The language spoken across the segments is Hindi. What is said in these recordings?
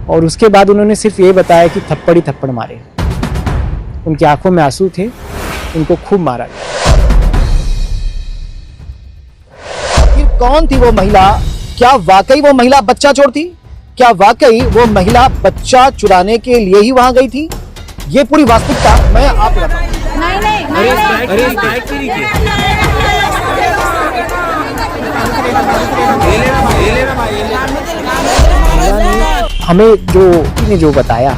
और उसके बाद उन्होंने सिर्फ ये बताया कि थप्पड़ ही थप्पड़ मारे। उनकी आंखों में आंसू थे, उनको खूब मारा गया। आखिर कौन थी वो महिला? क्या वाकई वो महिला बच्चा चोर थी? क्या वाकई वो महिला बच्चा चुराने के लिए ही वहां गई थी? ये पूरी वास्तविकता मैं आपको बताता हूं। हमें जो बताया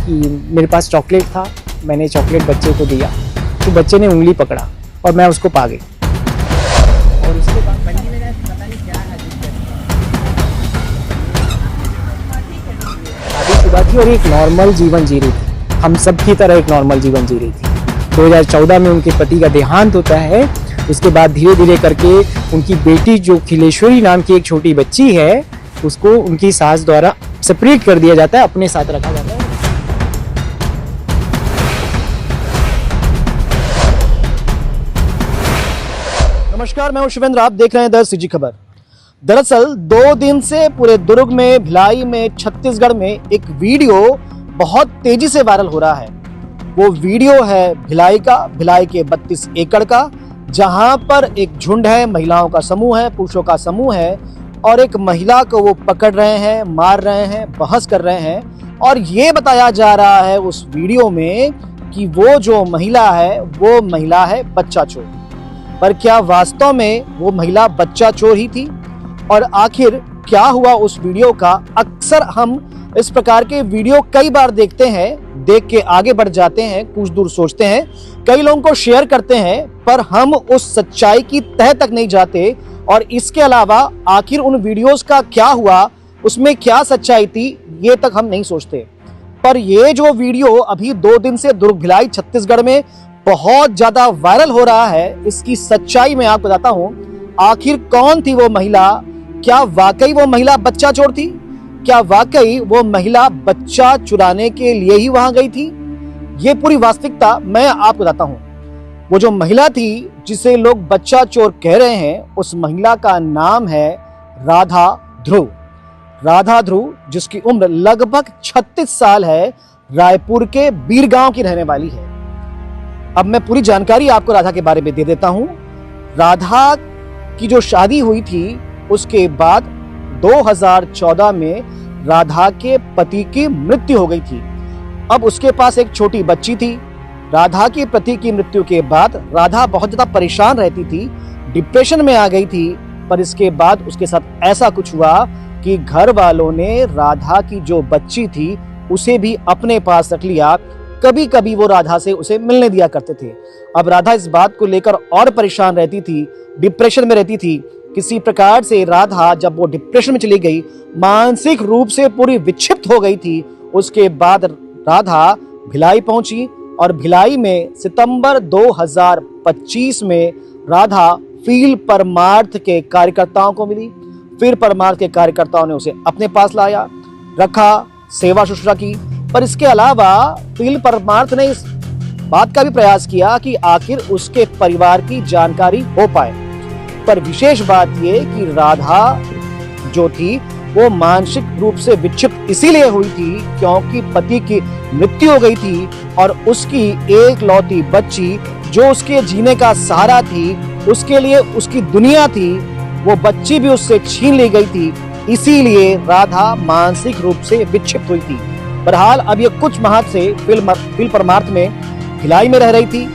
कि मेरे पास चॉकलेट था, मैंने चॉकलेट बच्चे को दिया, तो बच्चे ने उंगली पकड़ा और मैं उसको पा गई। और उसके बाद शादीशुदा थी और एक नॉर्मल जीवन जी रही थी, हम सब की तरह एक नॉर्मल जीवन जी रही थी। 2014 में उनके पति का देहांत होता है। उसके बाद धीरे धीरे करके उनकी बेटी जो खिलेश्वरी नाम की एक छोटी बच्ची है, उसको उनकी सास द्वारा सेपरेट कर दिया जाता है, अपने साथ रखा जाता है। नमस्कार, मैं हूं शिवेंद्र, आप देख रहे हैं द सीजी खबर। दरअसल 2 दिन से पूरे दुर्ग में, भिलाई में, छत्तीसगढ़ में एक वीडियो बहुत तेजी से वायरल हो रहा है। वो वीडियो है भिलाई का, भिलाई के 32 एकड़ का, जहां पर एक झुंड है, महिलाओं का समूह है, पुरुषों का समूह है, और एक महिला को वो पकड़ रहे हैं, मार रहे हैं, बहस कर रहे हैं। और ये बताया जा रहा है उस वीडियो में कि वो जो महिला है वो महिला है बच्चा चोर। पर क्या वास्तव में वो महिला बच्चा चोर ही थी? और आखिर क्या हुआ उस वीडियो का? अक्सर हम इस प्रकार के वीडियो कई बार देखते हैं, देख के आगे बढ़ जाते हैं, कुछ दूर सोचते हैं, कई लोगों को शेयर करते हैं, पर हम उस सच्चाई की तह तक नहीं जाते। और इसके अलावा आखिर उन वीडियोस का क्या हुआ, उसमें क्या सच्चाई थी, ये तक हम नहीं सोचते। पर ये जो वीडियो अभी 2 दिन से दुर्ग, भिलाई, छत्तीसगढ़ में बहुत ज्यादा वायरल हो रहा है, इसकी सच्चाई मैं आपको बताता हूं। आखिर कौन थी वो महिला? क्या वाकई वो महिला बच्चा चोर थी? क्या वाकई वो महिला बच्चा चुराने के लिए ही वहां गई थी? ये पूरी वास्तविकता मैं आपको बताता हूं। वो जो महिला थी जिसे लोग बच्चा चोर कह रहे हैं, उस महिला का नाम है राधा ध्रुव। राधा ध्रुव, जिसकी उम्र लगभग 36 साल है, रायपुर के बीरगांव की रहने वाली है। अब मैं पूरी जानकारी आपको राधा के बारे में दे देता हूं। राधा की जो शादी हुई थी, उसके बाद 2014 में राधा के पति की मृत्यु हो गई थी। अब उसके पास एक छोटी बच्ची थी। राधा के पति की मृत्यु के बाद राधा बहुत ज्यादा परेशान रहती थी, डिप्रेशन में आ गई थी। पर इसके बाद उसके साथ ऐसा कुछ हुआ कि घर वालों ने राधा की जो बच्ची थी उसे भी अपने पास रख लिया। कभी कभी वो राधा से उसे मिलने दिया करते थे। अब राधा इस बात को लेकर और परेशान रहती थी, डिप्रेशन में रहती थी। किसी प्रकार से राधा जब वो डिप्रेशन में चली गई, मानसिक रूप से पूरी विक्षिप्त हो गई थी। उसके बाद राधा भिलाई पहुंची और भिलाई में सितंबर 2025 में राधा फील्ड परमार्थ के कार्यकर्ताओं को मिली। फील्ड परमार्थ के कार्यकर्ताओं ने उसे अपने पास लाया, रखा, सेवा शुश्रूषा की। पर इसके अलावा फील्ड परमार्थ ने इस बात का भी प्रयास किया कि आखिर उसके परिवार की जानकारी हो पाए। पर विशेष बात यह कि राधा जो थी वो मानसिक रूप से विक्षिप्त इसीलिए हुई थी क्योंकि पति की मृत्यु हो गई थी और उसकी एकलौती बच्ची जो उसके जीने का सहारा थी, उसके लिए उसकी दुनिया थी, वो बच्ची भी उससे छीन ली गई थी। इसीलिए राधा मानसिक रूप से विक्षिप्त हुई थी। बहरहाल अब ये कुछ माह से फील्ड परमार्थ में भिलाई में रह रही थी।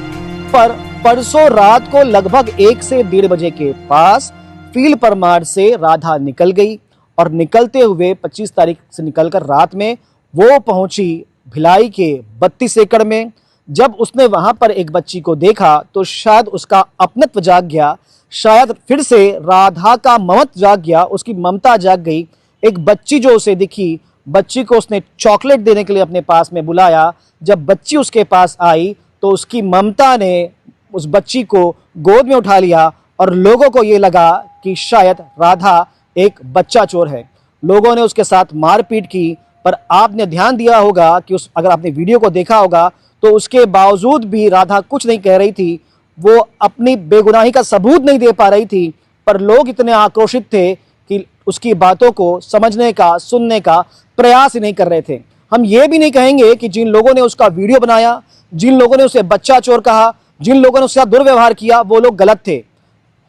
पर परसों रात को लगभग 1 से 1:30 बजे के पास फील्ड परमार्थ से राधा निकल गई और निकलते हुए 25 तारीख से निकलकर रात में वो पहुंची भिलाई के 32 एकड़ में। जब उसने वहां पर एक बच्ची को देखा तो शायद उसका अपनत्व जाग गया, शायद फिर से राधा का ममत्व जाग गया, उसकी ममता जाग गई। एक बच्ची जो उसे दिखी, बच्ची को उसने चॉकलेट देने के लिए अपने पास में बुलाया। जब बच्ची उसके पास आई तो उसकी ममता ने उस बच्ची को गोद में उठा लिया और लोगों को ये लगा कि शायद राधा एक बच्चा चोर है। लोगों ने उसके साथ मारपीट की। पर आपने ध्यान दिया होगा कि अगर आपने वीडियो को देखा होगा तो उसके बावजूद भी राधा कुछ नहीं कह रही थी, वो अपनी बेगुनाही का सबूत नहीं दे पा रही थी। पर लोग इतने आक्रोशित थे कि उसकी बातों को समझने का, सुनने का प्रयास ही नहीं कर रहे थे। हम ये भी नहीं कहेंगे कि जिन लोगों ने उसका वीडियो बनाया, जिन लोगों ने उसे बच्चा चोर कहा, जिन लोगों ने उसका दुर्व्यवहार किया, वो लोग गलत थे।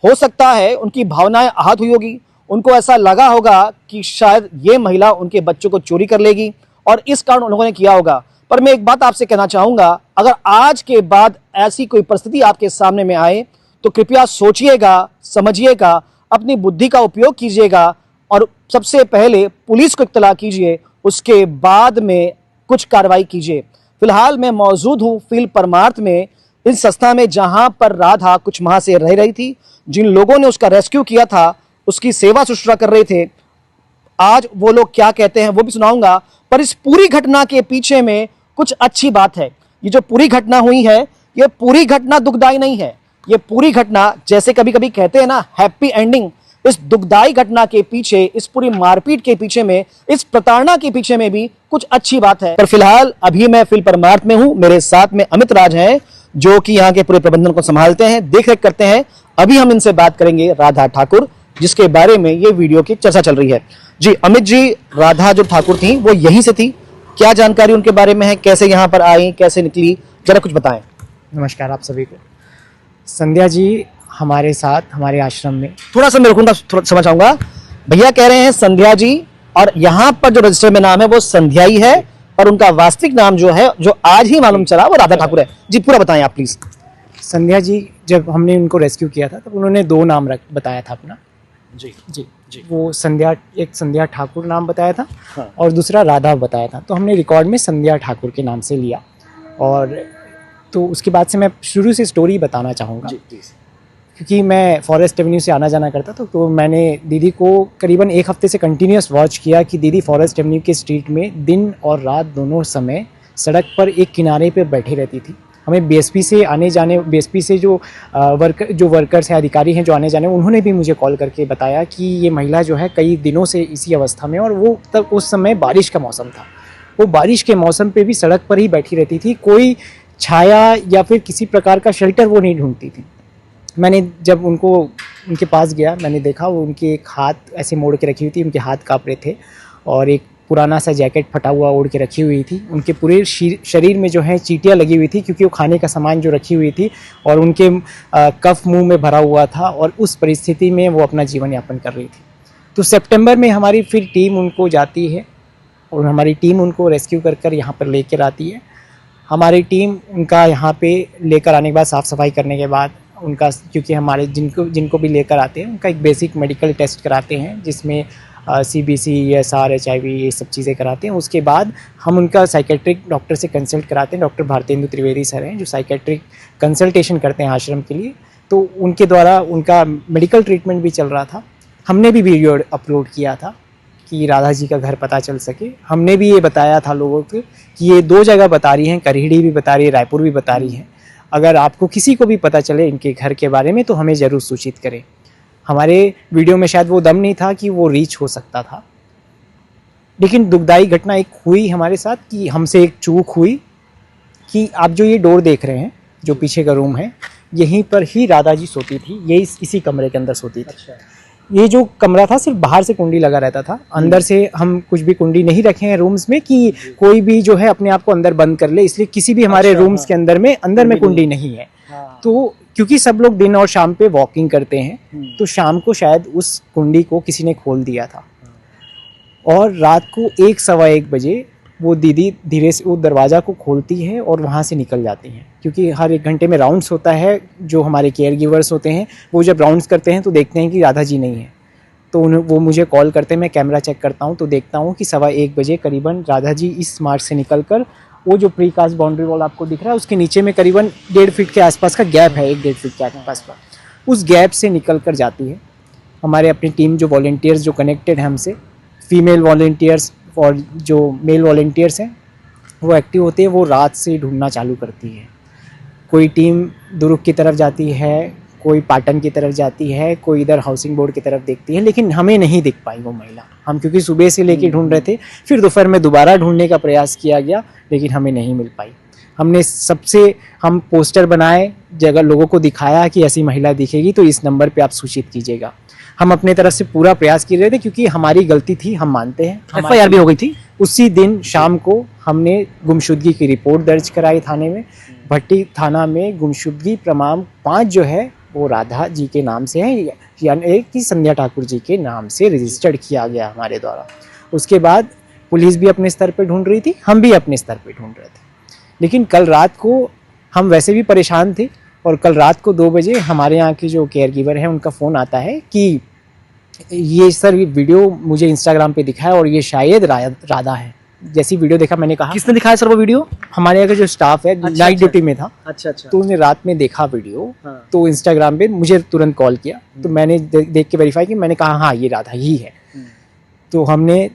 हो सकता है उनकी भावनाएं आहत हुई होगी, उनको ऐसा लगा होगा कि शायद ये महिला उनके बच्चों को चोरी कर लेगी और इस कारण उन लोगों ने किया होगा। पर मैं एक बात आपसे कहना चाहूंगा, अगर आज के बाद ऐसी कोई परिस्थिति आपके सामने में आए तो कृपया सोचिएगा, समझिएगा, अपनी बुद्धि का उपयोग कीजिएगा और सबसे पहले पुलिस को इत्तला कीजिए, उसके बाद में कुछ कार्रवाई कीजिए। फिलहाल मैं मौजूद हूं फील्ड परमार्थ में, इस संस्था में जहां पर राधा कुछ माह से रह रही थी। जिन लोगों ने उसका रेस्क्यू किया था, उसकी सेवा शुश्रूषा कर रहे थे, आज वो लोग क्या कहते हैं वो भी सुनाऊंगा। पर इस पूरी घटना के पीछे में कुछ अच्छी बात है। ये जो पूरी घटना हुई है, ये पूरी घटना दुखदाई नहीं है। ये पूरी घटना, जैसे कभी कभी कहते हैं ना, हैप्पी एंडिंग, इस दुखदाई घटना के पीछे, इस पूरी मारपीट के पीछे में, इस प्रताड़ना के पीछे में भी कुछ अच्छी बात है। पर फिलहाल अभी मैं फील्ड परमार्थ में हूं, मेरे साथ में अमित राज हैं जो कि यहाँ के पूरे प्रबंधन को संभालते हैं, देख रेख करते हैं। अभी हम इनसे बात करेंगे राधा ठाकुर, जिसके बारे में ये वीडियो की चर्चा चल रही है। जी अमित जी, राधा जो ठाकुर थी वो यहीं से थी, क्या जानकारी उनके बारे में है, कैसे यहाँ पर आई, कैसे निकली, जरा कुछ बताएं। नमस्कार आप सभी को। संध्या जी हमारे साथ हमारे आश्रम में, थोड़ा सा मेरे को थोड़ा समझ आऊंगा। भैया कह रहे हैं संध्या जी, और यहाँ पर जो रजिस्टर में नाम है वो संध्या ही है, और उनका वास्तविक नाम जो है, जो आज ही मालूम चला, वो राधा ठाकुर है। जी पूरा बताएं आप प्लीज। संध्या जी जब हमने उनको रेस्क्यू किया था तब उन्होंने दो नाम बताया था अपना। जी जी जी वो संध्या, एक संध्या ठाकुर नाम बताया था, हाँ। और दूसरा राधा बताया था। तो हमने रिकॉर्ड में संध्या ठाकुर के नाम से लिया। और तो उसके बाद से मैं शुरू से स्टोरी बताना चाहूँगा, क्योंकि मैं फॉरेस्ट एवेन्यू से आना जाना करता था। तो मैंने दीदी को करीबन एक हफ्ते से कंटिन्यूस वॉच किया कि दीदी फॉरेस्ट एवेन्यू के स्ट्रीट में दिन और रात दोनों समय सड़क पर एक किनारे पर बैठी रहती थी। हमें बीएसपी से आने जाने, बीएसपी से जो वर्कर्स हैं, अधिकारी हैं जो आने जाने, उन्होंने भी मुझे कॉल करके बताया कि ये महिला जो है कई दिनों से इसी अवस्था में, और वो तब उस समय बारिश का मौसम था, वो बारिश के मौसम पे भी सड़क पर ही बैठी रहती थी। कोई छाया या फिर किसी प्रकार का शेल्टर वो नहीं ढूंढती थी। मैंने जब उनके पास गया, मैंने देखा वो उनके एक हाथ ऐसे मोड़ के रखी हुई थी, उनके हाथ काँप रहे थे, और एक पुराना सा जैकेट फटा हुआ ओढ़ के रखी हुई थी। उनके पूरे शरीर में जो है चींटियाँ लगी हुई थी, क्योंकि वो खाने का सामान जो रखी हुई थी, और उनके कफ मुंह में भरा हुआ था, और उस परिस्थिति में वो अपना जीवन यापन कर रही थी। तो सितंबर में हमारी फिर टीम उनको जाती है, और हमारी टीम उनको रेस्क्यू कर यहाँ पर लेकर आती है। हमारी टीम उनका यहाँ पे लेकर आने के बाद, साफ़ सफाई करने के बाद उनका, क्योंकि हमारे जिनको भी लेकर आते हैं उनका एक बेसिक मेडिकल टेस्ट कराते हैं, जिसमें CBC, ESR, HIV ये सब चीज़ें कराते हैं। उसके बाद हम उनका साइकेट्रिक डॉक्टर से कंसल्ट कराते हैं। डॉक्टर भारतेंदु त्रिवेदी सर हैं जो साइकेट्रिक कंसल्टेशन करते हैं आश्रम के लिए। तो उनके द्वारा उनका मेडिकल ट्रीटमेंट भी चल रहा था। हमने भी वीडियो अपलोड किया था कि राधा जी का घर पता चल सके। हमने भी ये बताया था लोगों को कि ये 2 जगह बता रही हैं, करीहड़ी भी बता रही है, रायपुर भी बता रही है। अगर आपको किसी को भी पता चले इनके घर के बारे में तो हमें ज़रूर सूचित करें। हमारे वीडियो में शायद वो दम नहीं था कि वो रीच हो सकता था, लेकिन दुखदाई घटना एक हुई हमारे साथ कि हमसे एक चूक हुई कि आप जो ये डोर देख रहे हैं, जो पीछे का रूम है, यहीं पर ही राधा जी सोती थी। ये इसी कमरे के अंदर सोती थी। अच्छा। ये जो कमरा था सिर्फ बाहर से कुंडी लगा रहता था, अंदर से हम कुछ भी कुंडी नहीं रखे हैं रूम्स में कि कोई भी जो है अपने आप को अंदर बंद कर ले, इसलिए किसी भी हमारे रूम्स के अंदर में कुंडी नहीं है। तो क्योंकि सब लोग दिन और शाम पे वॉकिंग करते हैं, तो शाम को शायद उस कुंडी को किसी ने खोल दिया था, और रात को 1-1:15 बजे वो दीदी धीरे से वो दरवाज़ा को खोलती है और वहाँ से निकल जाती हैं। क्योंकि हर 1 घंटे में राउंड्स होता है, जो हमारे केयर गिवर्स होते हैं वो जब राउंड्स करते हैं तो देखते हैं कि राधा जी नहीं है, तो वो मुझे कॉल करते हैं। मैं कैमरा चेक करता हूँ तो देखता हूँ कि 1:15 बजे करीबन राधा जी इस मार्ग से निकलकर, वो जो प्रीकास्ट बाउंड्री वॉल आपको दिख रहा है उसके नीचे में करीबन 1.5 फीट के आसपास का गैप है, 1-1.5 फीट के आसपास का, उस गैप से निकल कर जाती है। हमारे अपनी टीम जो वॉलंटियर्स जो कनेक्टेड हैं हमसे, फीमेल वॉलंटियर्स और जो मेल वॉलंटियर्स हैं वो एक्टिव होते हैं, वो रात से ढूंढना चालू करती है। कोई टीम दुर्ग की तरफ जाती है, कोई पाटन की तरफ जाती है, कोई इधर हाउसिंग बोर्ड की तरफ देखती है, लेकिन हमें नहीं दिख पाई वो महिला। हम क्योंकि सुबह से लेके ढूंढ रहे थे, फिर दोपहर में दोबारा ढूंढने का प्रयास किया गया, लेकिन हमें नहीं मिल पाई। हम पोस्टर बनाए, जगह लोगों को दिखाया कि ऐसी महिला दिखेगी तो इस नंबर पे आप सूचित कीजिएगा। हम अपने तरफ से पूरा प्रयास कर रहे थे, क्योंकि हमारी गलती थी, हम मानते हैं। FIR भी हो गई थी। उसी दिन शाम को हमने गुमशुदगी की रिपोर्ट दर्ज कराई थाने में। भट्टी थाना में गुमशुदगी प्रमाण 5 जो है वो राधा जी के नाम से है, यानी कि संध्या ठाकुर जी के नाम से रजिस्टर्ड किया गया हमारे द्वारा। उसके बाद पुलिस भी अपने स्तर पे ढूंढ रही थी, हम भी अपने स्तर पे ढूंढ रहे थे। लेकिन कल रात को हम वैसे भी परेशान थे, और कल रात को 2 बजे हमारे यहाँ की जो केयर गिवर है उनका फ़ोन आता है कि ये सर ये वीडियो मुझे इंस्टाग्राम पे दिखा है और ये शायद राधा है। जैसी वीडियो देखा मैंने कहा, किसने दिखाया सर वो वीडियो? हमारे यहाँ का जो स्टाफ है नाइट ड्यूटी में था, अच्छा। तो उन्हें रात में देखा वीडियो। हाँ। तो इंस्टाग्राम पे मुझे तुरंत कॉल किया, तो मैंने देख के वेरीफाई की, मैंने कहा हाँ ये राधा ही है। तो हमने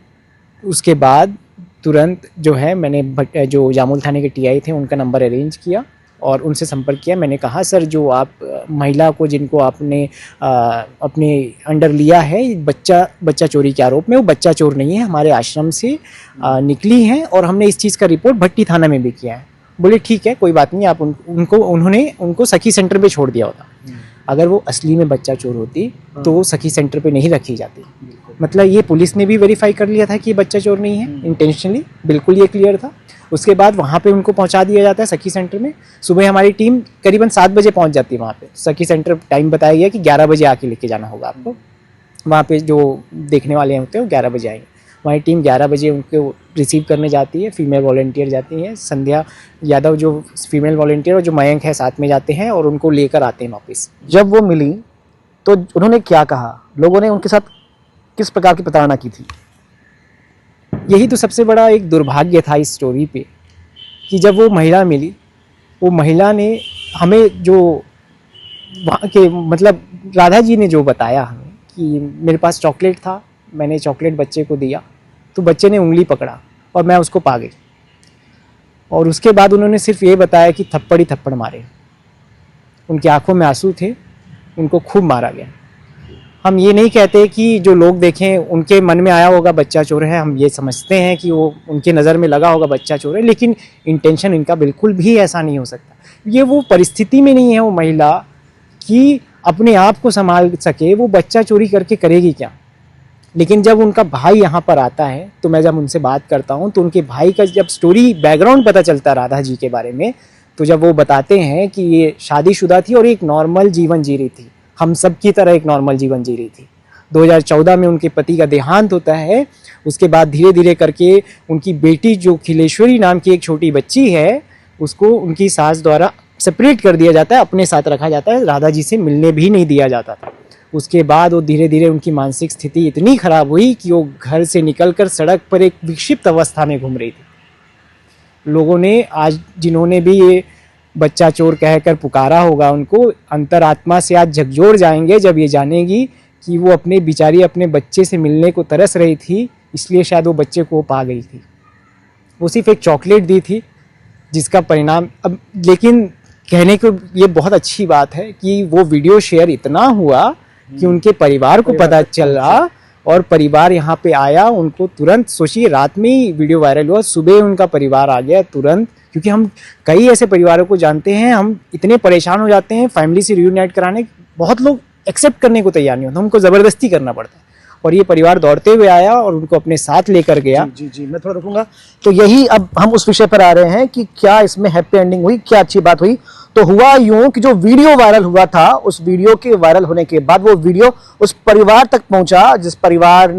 उसके बाद तुरंत जो है मैंने जो जामुल थाने के TI थे उनका नंबर अरेंज किया और उनसे संपर्क किया। मैंने कहा सर जो आप महिला को जिनको आपने अपने अंडर लिया है बच्चा चोरी के आरोप में, वो बच्चा चोर नहीं है, हमारे आश्रम से निकली हैं और हमने इस चीज़ का रिपोर्ट भट्टी थाना में भी किया है। बोले ठीक है कोई बात नहीं, आप उन्होंने उनको सखी सेंटर पे छोड़ दिया होता। अगर वो असली में बच्चा चोर होती तो वो सखी सेंटर पे नहीं रखी जाती। मतलब ये पुलिस ने भी वेरीफाई कर लिया था कि बच्चा चोर नहीं है इंटेंशनली, बिल्कुल ये क्लियर था। उसके बाद वहाँ पे उनको पहुँचा दिया जाता है सखी सेंटर में। सुबह हमारी टीम करीबन 7 बजे पहुँच जाती है वहाँ पे। सखी सेंटर टाइम बताया गया कि 11 बजे आके लेके जाना होगा आपको। वहाँ पे जो देखने वाले होते हैं वो 11 बजे आएंगे। हमारी टीम 11 बजे उनको रिसीव करने जाती है। फीमेल वॉलंटियर जाती हैं, संध्या यादव जो फीमेल वॉलंटियर और जो मयंक है साथ में जाते हैं और उनको लेकर आते हैं वापस। जब वो मिली तो उन्होंने क्या कहा? लोगों ने उनके साथ किस प्रकार की प्रताड़ना की थी? यही तो सबसे बड़ा एक दुर्भाग्य था इस स्टोरी पे कि जब वो महिला मिली, वो महिला ने हमें जो वहाँ के मतलब राधा जी ने जो बताया हमें कि मेरे पास चॉकलेट था, मैंने चॉकलेट बच्चे को दिया तो बच्चे ने उंगली पकड़ा और मैं उसको पा गई। और उसके बाद उन्होंने सिर्फ ये बताया कि थप्पड़ ही थप्पड़ मारे। उनकी आंखों में आंसू थे, उनको खूब मारा गया। हम ये नहीं कहते कि जो लोग देखें उनके मन में आया होगा बच्चा चोर है, हम ये समझते हैं कि वो उनके नज़र में लगा होगा बच्चा चोर है, लेकिन इंटेंशन इनका बिल्कुल भी ऐसा नहीं हो सकता। ये वो परिस्थिति में नहीं है वो महिला कि अपने आप को संभाल सके, वो बच्चा चोरी करके करेगी क्या। लेकिन जब उनका भाई यहाँ पर आता है तो मैं जब उनसे बात करता हूँ तो उनके भाई का जब स्टोरी बैकग्राउंड पता चलता है राधा जी के बारे में, तो जब वो बताते हैं कि ये शादीशुदा थी और एक नॉर्मल जीवन जी रही थी, हम सब की तरह एक नॉर्मल जीवन जी रही थी। 2014 में उनके पति का देहांत होता है। उसके बाद धीरे धीरे करके उनकी बेटी जो खिलेश्वरी नाम की एक छोटी बच्ची है उसको उनकी सास द्वारा सेपरेट कर दिया जाता है, अपने साथ रखा जाता है, राधा जी से मिलने भी नहीं दिया जाता था। उसके बाद वो धीरे धीरे उनकी मानसिक स्थिति इतनी खराब हुई कि वो घर से निकलकर सड़क पर एक विक्षिप्त अवस्था में घूम रही थी। लोगों ने आज जिन्होंने भी ये बच्चा चोर कहकर पुकारा होगा उनको अंतरात्मा से आज झकझोर जाएंगे जब ये जानेगी कि वो अपने बेचारी अपने बच्चे से मिलने को तरस रही थी, इसलिए शायद वो बच्चे को पा गई थी। वो सिर्फ एक चॉकलेट दी थी जिसका परिणाम अब, लेकिन कहने को ये बहुत अच्छी बात है कि वो वीडियो शेयर इतना हुआ कि उनके परिवार को पता चला और परिवार यहाँ पे आया। उनको तुरंत, सोचिए रात में ही वीडियो वायरल हुआ, सुबह उनका परिवार आ गया तुरंत, क्योंकि हम कई ऐसे परिवारों को जानते हैं, हम इतने परेशान हो जाते हैं फैमिली से रियूनाइट कराने, बहुत लोग एक्सेप्ट करने को तैयार नहीं होते, हमको ज़बरदस्ती करना पड़ता है। और ये परिवार दौड़ते हुए आया और उनको अपने साथ लेकर गया। जी, मैं थोड़ा रुकूंगा। तो यही अब हम उस विषय पर आ रहे हैं कि क्या इसमें हैप्पी एंडिंग हुई, क्या अच्छी बात हुई। तो हुआ यूं कि जो वीडियो वायरल हुआ था, उस वीडियो के वायरल होने के बाद वो वीडियो उस परिवार तक पहुंचा जिस परिवार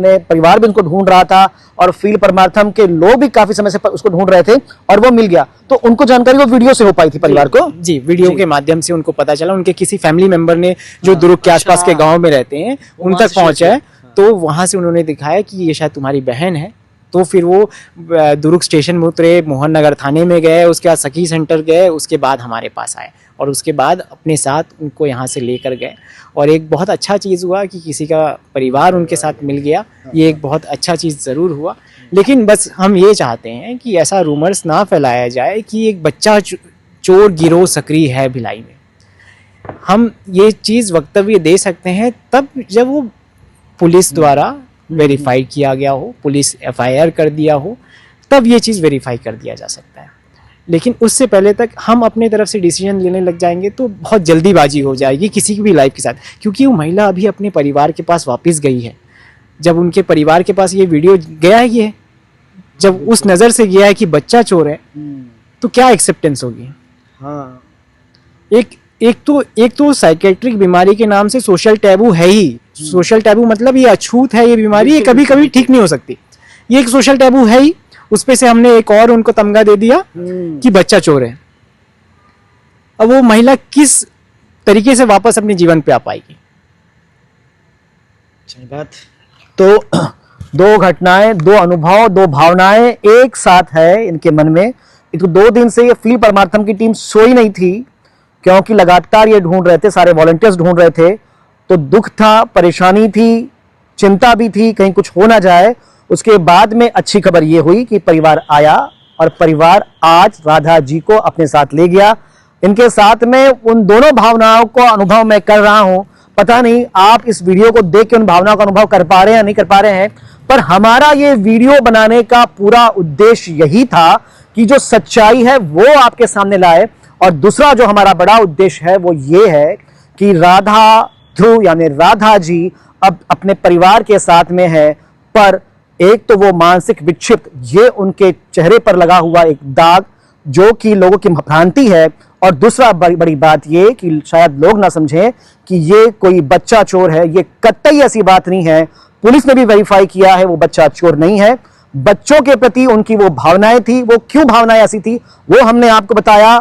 भी उनको ढूंढ रहा था और फील परमार्थम के लोग भी काफी समय से उसको ढूंढ रहे थे और वो मिल गया। तो उनको जानकारी वो वीडियो से हो पाई थी परिवार को। जी, वीडियो के माध्यम से उनको पता चला। उनके किसी फैमिली मेंबर ने जो दुर्ग के आसपास के गाँव में रहते हैं उन तक पहुंचा है, तो वहां से उन्होंने दिखाया कि ये शायद तुम्हारी बहन है। तो फिर वो दुर्ग स्टेशन में उतरे, मोहन नगर थाने में गए, उसके बाद सखी सेंटर गए, उसके बाद हमारे पास आए और उसके बाद अपने साथ उनको यहाँ से लेकर गए। और एक बहुत अच्छा चीज़ हुआ कि किसी का परिवार उनके साथ मिल गया, ये एक बहुत अच्छा चीज़ ज़रूर हुआ। लेकिन बस हम ये चाहते हैं कि ऐसा रूमर्स ना फैलाया जाए कि एक बच्चा चोर गिरोह सक्रिय है भिलाई में। हम ये चीज़ वक्तव्य दे सकते हैं तब जब वो पुलिस द्वारा वेरीफाई किया गया हो, पुलिस FIR कर दिया हो, तब ये चीज़ वेरीफाई कर दिया जा सकता है। लेकिन उससे पहले तक हम अपने तरफ से डिसीजन लेने लग जाएंगे तो बहुत जल्दीबाजी हो जाएगी किसी की भी लाइफ के साथ, क्योंकि वो महिला अभी अपने परिवार के पास वापस गई है। जब उनके परिवार के पास ये वीडियो गया है, ये जब उस नज़र से गया है कि बच्चा चोर है, तो क्या एक्सेप्टेंस होगी। हाँ, एक तो साइकेट्रिक बीमारी के नाम से सोशल टैबू है ही। सोशल टैबू मतलब ये अछूत है, ये बीमारी ये कभी कभी ठीक नहीं हो सकती। ये एक सोशल टैबू है ही, उस पे से हमने एक और उनको तमगा दे दिया कि बच्चा चोर है। अब वो महिला किस तरीके से वापस अपने जीवन पे आ पाएगी। सही बात। तो दो घटनाएं, दो अनुभव, दो भावनाएं एक साथ है इनके मन में। एक तो 2 दिन से ये फ्ली परमार्थम की टीम सोई नहीं थी, क्योंकि लगातार ये ढूंढ रहे थे, सारे वॉलंटियर्स ढूंढ रहे थे। तो दुख था, परेशानी थी, चिंता भी थी कहीं कुछ हो ना जाए। उसके बाद में अच्छी खबर ये हुई कि परिवार आया और परिवार आज राधा जी को अपने साथ ले गया। इनके साथ में उन दोनों भावनाओं को अनुभव मैं कर रहा हूं। पता नहीं आप इस वीडियो को देख के उन भावनाओं का अनुभव कर पा रहे हैं या नहीं कर पा रहे हैं, पर हमारा ये वीडियो बनाने का पूरा उद्देश्य यही था कि जो सच्चाई है वो आपके सामने लाए। और दूसरा जो हमारा बड़ा उद्देश्य है वो ये है कि राधा ध्रुव यानी राधा जी अब अपने परिवार के साथ में है, पर एक तो वो मानसिक विक्षिप्त, ये उनके चेहरे पर लगा हुआ एक दाग जो कि लोगों की भ्रांति है। और दूसरा बड़ी बात ये कि शायद लोग ना समझें कि ये कोई बच्चा चोर है, ये कतई ऐसी बात नहीं है। पुलिस ने भी वेरीफाई किया है, वो बच्चा चोर नहीं है। बच्चों के प्रति उनकी वो भावनाएं थी, वो क्यों भावनाएं ऐसी थी वो हमने आपको बताया।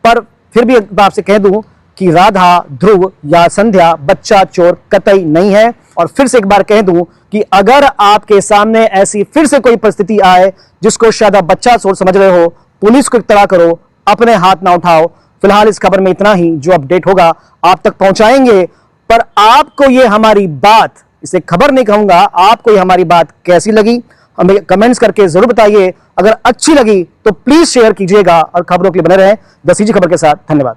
पर फिर भी आपसे कह दूं कि राधा, ध्रुव या संध्या बच्चा चोर कतई नहीं है। और फिर से एक बार कह दूं कि अगर आपके सामने ऐसी फिर से कोई परिस्थिति आए जिसको शायद आप बच्चा चोर समझ रहे हो, पुलिस को इत्तला करो, अपने हाथ ना उठाओ। फिलहाल इस खबर में इतना ही, जो अपडेट होगा आप तक पहुंचाएंगे। पर आपको ये हमारी बात, इसे खबर नहीं कहूंगा, आपको ये हमारी बात कैसी लगी हमें कमेंट्स करके जरूर बताइए। अगर अच्छी लगी तो प्लीज शेयर कीजिएगा और खबरों के लिए बने रहें द सीजी खबर के साथ। धन्यवाद।